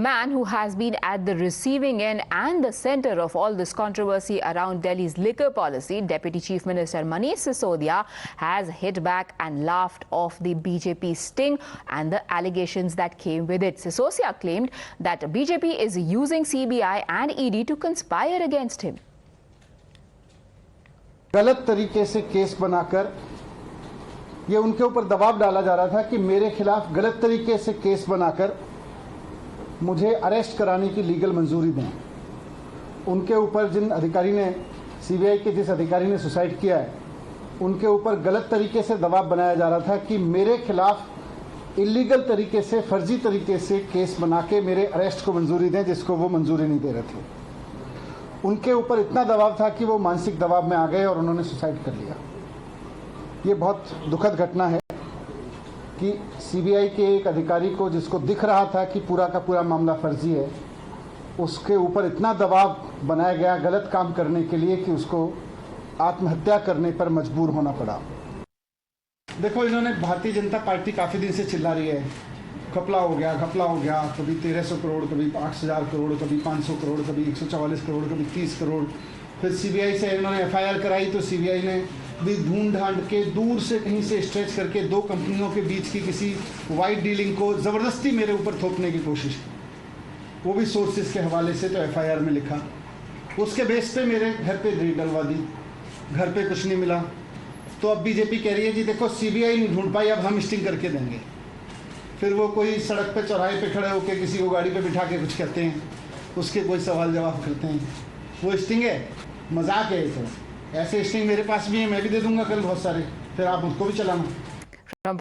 man who has been at the receiving end and the center of all this controversy around Delhi's liquor policy, Deputy Chief Minister Manish Sisodia, has hit back and laughed off the BJP sting and the allegations that came with it. Sisodia claimed that BJP is using CBI and ED to conspire against him. गलत तरीके से case बनाकर ये उनके ऊपर दबाव डाला जा रहा था कि मेरे खिलाफ गलत तरीके से केस बनाकर मुझे अरेस्ट कराने की लीगल मंजूरी दें। उनके ऊपर जिन अधिकारी ने सीबीआई के जिस अधिकारी ने सुसाइड किया है उनके ऊपर गलत तरीके से दबाव बनाया जा रहा था कि मेरे खिलाफ इलीगल तरीके से फर्जी तरीके से केस बना के मेरे अरेस्ट को मंजूरी दें, जिसको वो मंजूरी नहीं दे रहे थे। उनके ऊपर इतना दबाव था कि वो मानसिक दबाव में आ गए और उन्होंने सुसाइड कर लिया। ये बहुत दुखद घटना है कि सीबीआई के एक अधिकारी को, जिसको दिख रहा था कि पूरा का पूरा मामला फर्जी है, उसके ऊपर इतना दबाव बनाया गया गलत काम करने के लिए कि उसको आत्महत्या करने पर मजबूर होना पड़ा। देखो, इन्होंने भारतीय जनता पार्टी काफ़ी दिन से चिल्ला रही है, घपला हो गया, कभी 1300 करोड़, कभी 8000 करोड़, कभी 500 करोड़, कभी 144 करोड़, कभी 30 करोड़। फिर सीबीआई से इन्होंने एफआईआर कराई तो सीबीआई ने भी ढूंढ ढांड के दूर से कहीं से स्ट्रेच करके दो कंपनियों के बीच की किसी वाइट डीलिंग को ज़बरदस्ती मेरे ऊपर थोपने की कोशिश की, वो भी सोर्सेज के हवाले से तो एफआईआर में लिखा। उसके बेस पे मेरे घर पे रेड डलवा दी, घर पे कुछ नहीं मिला। तो अब बीजेपी कह रही है जी देखो सीबीआई नहीं ढूंढ पाई, अब हम स्टिंग करके देंगे। फिर वो कोई सड़क पे चौराहे पे खड़े होकर किसी को गाड़ी पे बिठा के कुछ कहते हैं, उसके कोई सवाल जवाब करते हैं। वो स्टिंग है, मजाक है। तो ऐसे स्टिंग मेरे पास भी है, मैं भी दे दूंगा कल बहुत सारे, फिर आप उसको भी चलाना।